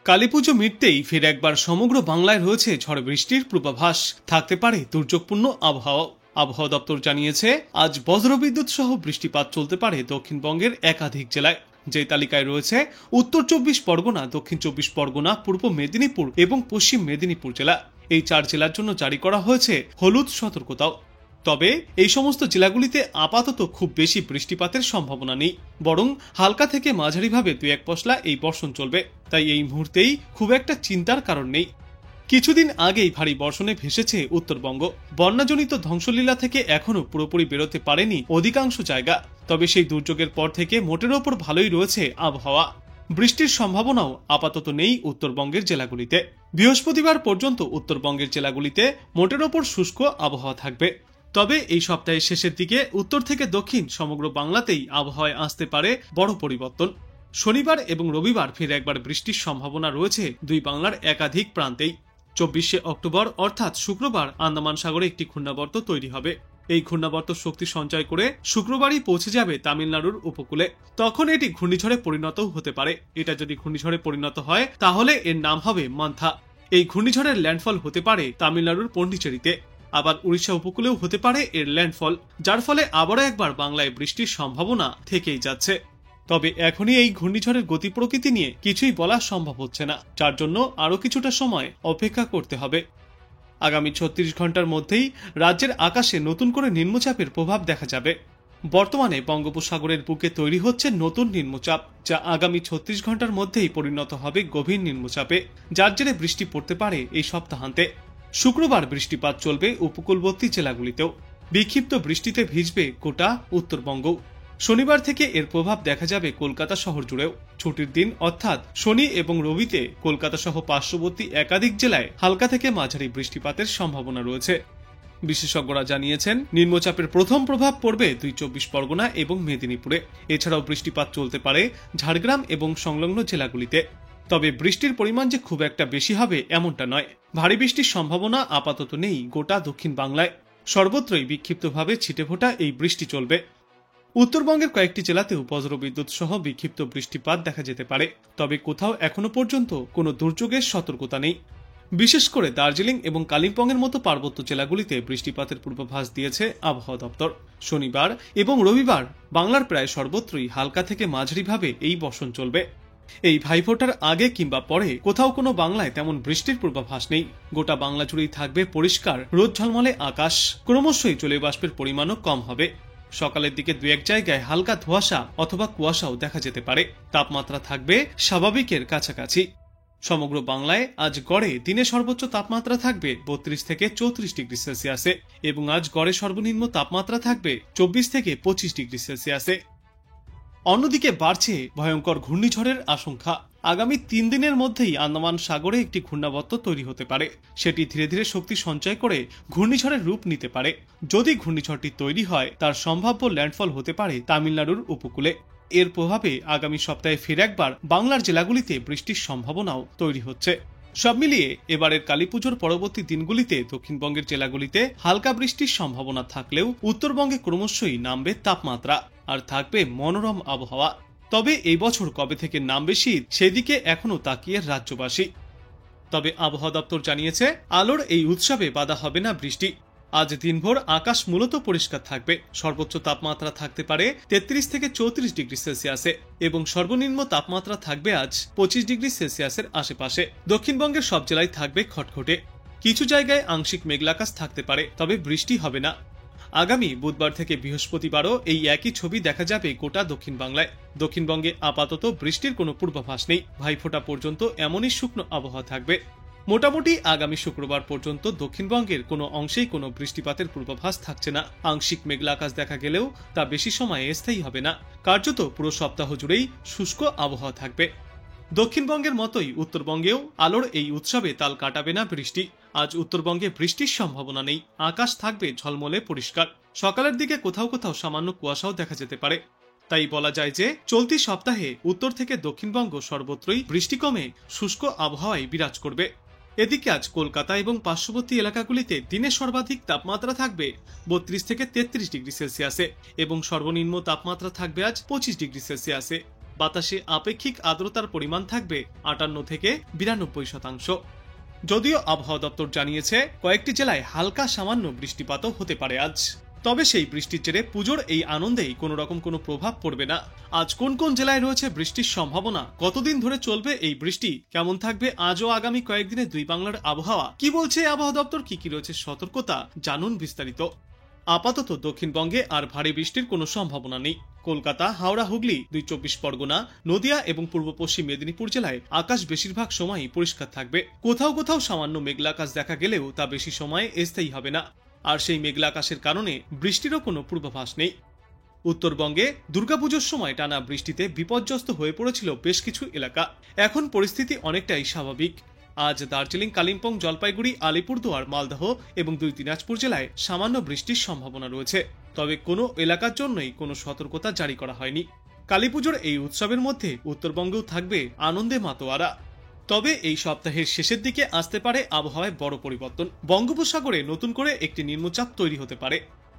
কালীপুজো মিটতেই ফের একবার সমগ্র বাংলায় রয়েছে ঝড় বৃষ্টির পূর্বাভাস। থাকতে পারে দুর্যোগপূর্ণ আবহাওয়া। আবহাওয়া দপ্তর জানিয়েছে, আজ বজ্রবিদ্যুৎ সহ বৃষ্টিপাত চলতে পারে দক্ষিণবঙ্গের একাধিক জেলায়। যে তালিকায় রয়েছে উত্তর 24 পরগনা, দক্ষিণ 24 পরগনা, পূর্ব মেদিনীপুর এবং পশ্চিম মেদিনীপুর জেলা। এই 4 জেলার জন্য জারি করা হয়েছে হলুদ সতর্কতাও। তবে এই সমস্ত জেলাগুলিতে আপাতত খুব বেশি বৃষ্টিপাতের সম্ভাবনা নেই, বরং হালকা থেকে মাঝারিভাবে 2-1 পশলা এই বর্ষণ চলবে। তাই এই মুহূর্তেই খুব একটা চিন্তার কারণ নেই। কিছুদিন আগেই ভারী বর্ষণে ভেসেছে উত্তরবঙ্গ। বন্যাজনিত ধ্বংসলীলা থেকে এখনো পুরোপুরি বেরোতে পারেনি অধিকাংশ জায়গা। তবে সেই দুর্যোগের পর থেকে মোটের ওপর ভালোই রয়েছে আবহাওয়া। বৃষ্টির সম্ভাবনাও আপাতত নেই উত্তরবঙ্গের জেলাগুলিতে। বৃহস্পতিবার পর্যন্ত উত্তরবঙ্গের জেলাগুলিতে মোটের ওপর শুষ্ক আবহাওয়া থাকবে। তবে এই সপ্তাহের শেষের দিকে উত্তর থেকে দক্ষিণ সমগ্র বাংলাতেই আবহাওয়ায় আসতে পারে বড় পরিবর্তন। শনিবার এবং রবিবার ফের একবার বৃষ্টির সম্ভাবনা রয়েছে দুই বাংলার একাধিক প্রান্তেই। 24শে অক্টোবর অর্থাৎ শুক্রবার আন্দামান সাগরে একটি ঘূর্ণাবর্ত তৈরি হবে। এই ঘূর্ণাবর্ত শক্তি সঞ্চয় করে শুক্রবারই পৌঁছে যাবে তামিলনাড়ুর উপকূলে। তখন এটি ঘূর্ণিঝড়ে পরিণত হতে পারে। এটা যদি ঘূর্ণিঝড়ে পরিণত হয় তাহলে এর নাম হবে মান্থা। এই ঘূর্ণিঝড়ের ল্যান্ডফল হতে পারে তামিলনাড়ুর পন্ডিচেরিতে। আবার উড়িষ্যা উপকূলেও হতে পারে এর ল্যান্ডফল, যার ফলে আবারও একবার বাংলায় বৃষ্টির সম্ভাবনা থেকেই যাচ্ছে। তবে এখনই এই ঘূর্ণিঝড়ের গতি প্রকৃতি নিয়ে কিছুই বলা সম্ভব হচ্ছে না, যার জন্য আরও কিছুটা সময় অপেক্ষা করতে হবে। আগামী 36 ঘন্টার মধ্যেই রাজ্যের আকাশে নতুন করে নিম্নচাপের প্রভাব দেখা যাবে। বর্তমানে বঙ্গোপসাগরের বুকে তৈরি হচ্ছে নতুন নিম্নচাপ, যা আগামী 36 ঘন্টার মধ্যেই পরিণত হবে গভীর নিম্নচাপে, যার জেরে বৃষ্টি পড়তে পারে এই সপ্তাহান্তে। শুক্রবার বৃষ্টিপাত চলবে উপকূলবর্তী জেলাগুলিতেও। বিক্ষিপ্ত বৃষ্টিতে ভিজবে গোটা উত্তরবঙ্গ। শনিবার থেকে এর প্রভাব দেখা যাবে কলকাতা শহর জুড়েও। ছুটির দিন অর্থাৎ শনি এবং রবিতে কলকাতা সহ পার্শ্ববর্তী একাধিক জেলায় হালকা থেকে মাঝারি বৃষ্টিপাতের সম্ভাবনা রয়েছে। বিশেষজ্ঞরা জানিয়েছেন, নিম্নচাপের প্রথম প্রভাব পড়বে দুই 24 পরগনা এবং মেদিনীপুরে। এছাড়াও বৃষ্টিপাত চলতে পারে ঝাড়গ্রাম এবং সংলগ্ন জেলাগুলিতে। তবে বৃষ্টির পরিমাণ যে খুব একটা বেশি হবে এমনটা নয়। ভারী বৃষ্টির সম্ভাবনা আপাতত নেই গোটা দক্ষিণ বাংলায়। সর্বত্রই বিক্ষিপ্তভাবে ছিটেফোঁটা এই বৃষ্টি চলবে। উত্তরবঙ্গের কয়েকটি জেলাতেও বজ্রবিদ্যুৎ সহ বিক্ষিপ্ত বৃষ্টিপাত দেখা যেতে পারে। তবে কোথাও এখনো পর্যন্ত কোনো দুর্যোগের সতর্কতা নেই। বিশেষ করে দার্জিলিং এবং কালিম্পংয়ের মতো পার্বত্য জেলাগুলিতে বৃষ্টিপাতের পূর্বাভাস দিয়েছে আবহাওয়া দপ্তর। শনিবার এবং রবিবার বাংলার প্রায় সর্বত্রই হালকা থেকে মাঝারিভাবে এই বর্ষণ চলবে। এই ভাইফোঁটার আগে কিংবা পরে কোথাও কোনো বাংলায় তেমন বৃষ্টির পূর্বাভাস নেই। গোটা বাংলা জুড়েই থাকবে পরিষ্কার রোদ ঝলমলে আকাশ। ক্রমশই জলীয়বাষ্পের পরিমাণও কম হবে। সকালের দিকে 2-1 জায়গায় হালকা ধোঁয়াশা অথবা কুয়াশাও দেখা যেতে পারে। তাপমাত্রা থাকবে স্বাভাবিকের কাছাকাছি। সমগ্র বাংলায় আজ গড়ে দিনে সর্বোচ্চ তাপমাত্রা থাকবে 32 থেকে 34 ডিগ্রি সেলসিয়াসে এবং আজ গড়ে সর্বনিম্ন তাপমাত্রা থাকবে 24 থেকে 25 ডিগ্রি সেলসিয়াসে। অন্যদিকে বাড়ছে ভয়ঙ্কর ঘূর্ণিঝড়ের আশঙ্কা। আগামী 3 দিনের মধ্যেই আন্দামান সাগরে একটি ঘূর্ণাবর্ত তৈরি হতে পারে। সেটি ধীরে ধীরে শক্তি সঞ্চয় করে ঘূর্ণিঝড়ের রূপ নিতে পারে। যদি ঘূর্ণিঝড়টি তৈরি হয়, তার সম্ভাব্য ল্যান্ডফল হতে পারে তামিলনাড়ুর উপকূলে। এর প্রভাবে আগামী সপ্তাহে ফের একবার বাংলার জেলাগুলিতে বৃষ্টির সম্ভাবনাও তৈরি হচ্ছে। সব মিলিয়ে এবারের কালীপুজোর পরবর্তী দিনগুলিতে দক্ষিণবঙ্গের জেলাগুলিতে হালকা বৃষ্টির সম্ভাবনা থাকলেও উত্তরবঙ্গে ক্রমশই নামবে তাপমাত্রা আর থাকবে মনোরম আবহাওয়া। তবে এই বছর কবে থেকে নামবে শীত, সেদিকে এখনো তাকিয়ে রাজ্যবাসী। তবে আবহাওয়া দপ্তর জানিয়েছে, আলোর এই উৎসবে বাধা হবে না বৃষ্টি। আজ দিনভর আকাশ মূলত পরিষ্কার থাকবে। সর্বোচ্চ তাপমাত্রা থাকতে পারে 33 থেকে 34 ডিগ্রি সেলসিয়াসে এবং সর্বনিম্ন তাপমাত্রা থাকবে আজ 25 ডিগ্রি সেলসিয়াসের আশেপাশে। দক্ষিণবঙ্গের সব জেলায় থাকবে খটখটে। কিছু জায়গায় আংশিক মেঘলাকাশ থাকতে পারে, তবে বৃষ্টি হবে না। আগামী বুধবার থেকে বৃহস্পতিবারও এই একই ছবি দেখা যাবে গোটা দক্ষিণ বাংলায়। দক্ষিণবঙ্গে আপাতত বৃষ্টির কোনো পূর্বাভাস নেই। ভাইফোঁটা পর্যন্ত এমনই শুকনো আবহাওয়া থাকবে। মোটামুটি আগামী শুক্রবার পর্যন্ত দক্ষিণবঙ্গের কোনো অংশেই কোনো বৃষ্টিপাতের পূর্বাভাস থাকছে না। আংশিক মেঘলা আকাশ দেখা গেলেও তা বেশি সময় স্থায়ী হবে না। কার্যত পুরো সপ্তাহ জুড়েই শুষ্ক আবহাওয়া থাকবে। দক্ষিণবঙ্গের মতোই উত্তরবঙ্গেও আলোর এই উৎসবে তাল কাটাবে না বৃষ্টি। আজ উত্তরবঙ্গে বৃষ্টির সম্ভাবনা নেই। আকাশ থাকবে ঝলমলে পরিষ্কার। সকালের দিকে কোথাও কোথাও সামান্য কুয়াশাও দেখা যেতে পারে। তাই বলা যায় যে চলতি সপ্তাহে উত্তর থেকে দক্ষিণবঙ্গ সর্বত্রই বৃষ্টি কমে শুষ্ক আবহাওয়ায় বিরাজ করবে। এদিকে আজ কলকাতা এবং পার্শ্ববর্তী এলাকাগুলিতে দিনে সর্বাধিক তাপমাত্রা থাকবে 32 থেকে 33 ডিগ্রি সেলসিয়াসে এবং সর্বনিম্ন তাপমাত্রা থাকবে আজ 25 ডিগ্রি সেলসিয়াসে। বাতাসে আপেক্ষিক আর্দ্রতার পরিমাণ থাকবে 58 থেকে 92%। যদিও আবহাওয়া দপ্তর জানিয়েছে কয়েকটি জেলায় হালকা সামান্য বৃষ্টিপাতও হতে পারে আজ, তবে সেই বৃষ্টির জেরে পুজোর এই আনন্দেই কোনো রকম কোনো প্রভাব পড়বে না। আজ কোন কোন জেলায় রয়েছে বৃষ্টির সম্ভাবনা, কতদিন ধরে চলবে এই বৃষ্টি, কেমন থাকবে আজ ও আগামী কয়েকদিনে দুই বাংলার আবহাওয়া, কি বলছে আবহাওয়া দপ্তর, কি কি রয়েছে সতর্কতা, জানুন বিস্তারিত। আপাতত দক্ষিণবঙ্গে আর ভারী বৃষ্টির কোনো সম্ভাবনা নেই। কলকাতা, হাওড়া, হুগলি, 24 পরগনা, নদিয়া এবং পূর্ব পশ্চিম মেদিনীপুর জেলায় আকাশ বেশিরভাগ সময়ই পরিষ্কার থাকবে। কোথাও কোথাও সামান্য মেঘলা আকাশ দেখা গেলেও তা বেশি সময় স্থায়ী হবে না, আর সেই মেঘলা আকাশের কারণে বৃষ্টিরও কোনো পূর্বাভাস নেই। উত্তরবঙ্গে দুর্গাপুজোর সময় টানা বৃষ্টিতে বিপর্যস্ত হয়ে পড়েছিল বেশ কিছু এলাকা। এখন পরিস্থিতি অনেকটাই স্বাভাবিক। আজ দার্জিলিং, কালিম্পং, জলপাইগুড়ি, আলিপুরদুয়ার, মালদহ এবং 2 দিনাজপুর জেলায় সামান্য বৃষ্টির সম্ভাবনা রয়েছে, তবে কোনো এলাকার জন্যই কোনো সতর্কতা জারি করা হয়নি। কালীপুজোর এই উৎসবের মধ্যে উত্তরবঙ্গেও থাকবে আনন্দে মাতোয়ারা। তবে এই সপ্তাহের শেষের দিকে আসতে পারে আবহাওয়ায় বড় পরিবর্তন। বঙ্গোপসাগরে নতুন করে একটি নিম্নচাপ তৈরি হতে পারে।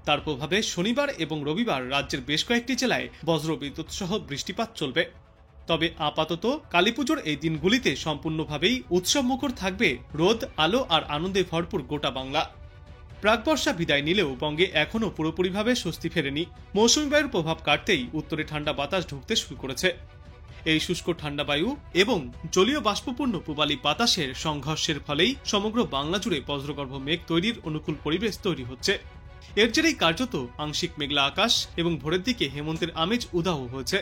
তার প্রভাবে শনিবার এবং রবিবার রাজ্যের বেশ কয়েকটি জেলায় বজ্রবিদ্যুৎ সহ বৃষ্টিপাত চলবে। তবে আপাতত কালীপুজোর এই দিনগুলিতে সম্পূর্ণভাবেই উৎসবমুখর থাকবে রোদ, আলো আর আনন্দে ভরপুর গোটা বাংলা। প্রাকবর্ষা বিদায় নিলেও বঙ্গে এখনও পুরোপুরিভাবে স্বস্তি ফেরেনি। মৌসুমী বায়ুর প্রভাব কাটতেই উত্তরে ঠান্ডা বাতাস ঢুকতে শুরু করেছে। এই শুষ্ক ঠান্ডা বায়ু এবং জলীয় বাষ্পপূর্ণ পূবালী বাতাসের সংঘর্ষের ফলেই সমগ্র বাংলা জুড়ে বজ্রগর্ভ মেঘ তৈরির অনুকূল পরিবেশ তৈরি হচ্ছে। এর জেরেই কার্যত আংশিক মেঘলা আকাশ এবং ভোরের দিকে হেমন্তের আমেজ উদাহ হয়েছে।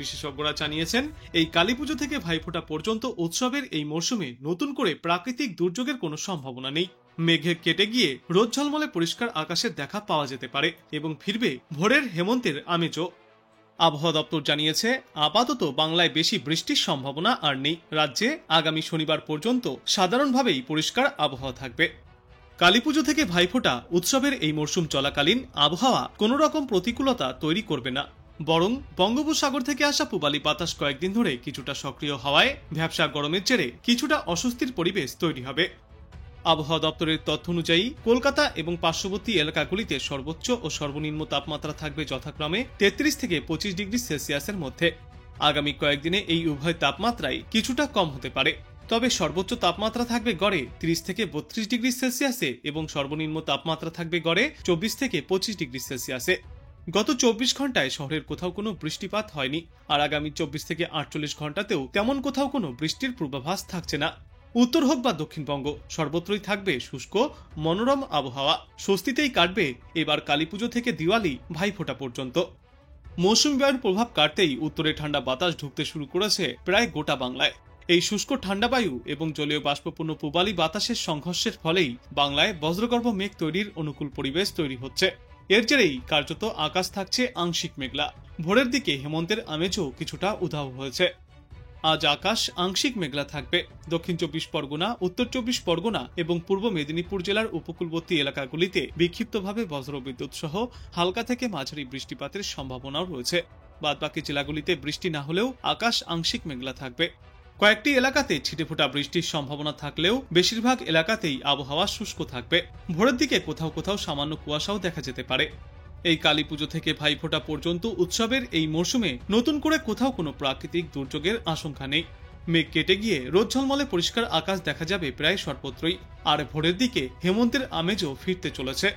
বিশেষজ্ঞরা জানিয়েছেন এই কালীপুজো থেকে ভাইফোঁটা পর্যন্ত উৎসবের এই মরশুমে নতুন করে প্রাকৃতিক দুর্যোগের কোনো সম্ভাবনা নেই। মেঘে কেটে গিয়ে রোদ ঝলমলে পরিষ্কার আকাশের দেখা পাওয়া যেতে পারে এবং ফিরবে ভোরের হেমন্তের আমেজও। আবহাওয়া দপ্তর জানিয়েছে আপাতত বাংলায় বেশি বৃষ্টির সম্ভাবনা আর নেই। রাজ্যে আগামী শনিবার পর্যন্ত সাধারণভাবেই পরিষ্কার আবহাওয়া থাকবে। কালীপুজো থেকে ভাইফোঁটা উৎসবের এই মরশুম চলাকালীন আবহাওয়া কোনো রকম প্রতিকূলতা তৈরি করবে না, বরং বঙ্গোপসাগর থেকে আসা পূবালী বাতাস কয়েকদিন ধরে কিছুটা সক্রিয় হওয়ায় ভ্যাপসা গরমের জেরে কিছুটা অস্বস্তির পরিবেশ তৈরি হবে। আবহাওয়া দপ্তরের তথ্য অনুযায়ী কলকাতা এবং পার্শ্ববর্তী এলাকাগুলিতে সর্বোচ্চ ও সর্বনিম্ন তাপমাত্রা থাকবে যথাক্রমে 33 থেকে 25 ডিগ্রি সেলসিয়াসের মধ্যে। আগামী কয়েকদিনে এই উভয় তাপমাত্রায় কিছুটা কম হতে পারে, তবে সর্বোচ্চ তাপমাত্রা থাকবে গড়ে 30 থেকে 32 ডিগ্রি সেলসিয়াসে এবং সর্বনিম্ন তাপমাত্রা থাকবে গড়ে 24 থেকে 25 ডিগ্রি সেলসিয়াসে। গত 24 ঘন্টায় শহরের কোথাও কোনো বৃষ্টিপাত হয়নি, আর আগামী 24 থেকে 48 ঘন্টাতেও তেমন কোথাও কোনো বৃষ্টির পূর্বাভাস থাকছে না। উত্তর হোক বা দক্ষিণবঙ্গ, সর্বত্রই থাকবে শুষ্ক মনোরম আবহাওয়া। স্বস্তিতেই কাটবে এবার কালীপুজো থেকে দিওয়ালি, ভাইফোঁটা পর্যন্ত। মৌসুমী বায়ুর প্রভাব কাটতেই উত্তরে ঠান্ডা বাতাস ঢুকতে শুরু করেছে প্রায় গোটা বাংলায়। এই শুষ্ক ঠান্ডা বায়ু এবং জলীয় বাষ্পপূর্ণ পূবালী বাতাসের সংঘর্ষের ফলেই বাংলায় বজ্রগর্ভ মেঘ তৈরির অনুকূল পরিবেশ তৈরি হচ্ছে। এর জেরেই কার্যত আকাশ থাকছে আংশিক মেঘলা। ভোরের দিকে হেমন্তের আমেজও কিছুটা উধাও হয়েছে। আজ আকাশ আংশিক মেঘলা থাকবে। দক্ষিণ 24 পরগনা, উত্তর 24 পরগনা এবং পূর্ব মেদিনীপুর জেলার উপকূলবর্তী এলাকাগুলিতে বিক্ষিপ্তভাবে বজ্রবিদ্যুৎ সহ হালকা থেকে মাঝারি বৃষ্টিপাতের সম্ভাবনাও রয়েছে। বাদবাকি জেলাগুলিতে বৃষ্টি না হলেও আকাশ আংশিক মেঘলা থাকবে। কয়েকটি এলাকাতে ছিটেফোঁটা বৃষ্টির সম্ভাবনা থাকলেও বেশিরভাগ এলাকাতেই আবহাওয়া শুষ্ক থাকবে। ভোরের দিকে কোথাও কোথাও সামান্য কুয়াশাও দেখা যেতে পারে। এই কালীপুজো থেকে ভাইফোঁটা পর্যন্ত উৎসবের এই মরশুমে নতুন করে কোথাও কোনো প্রাকৃতিক দুর্যোগের আশঙ্কা নেই। মেঘ কেটে গিয়ে রোদ ঝলমলে পরিষ্কার আকাশ দেখা যাবে প্রায় সর্বত্রই, আর ভোরের দিকে হেমন্তের আমেজও ফিরতে চলেছে।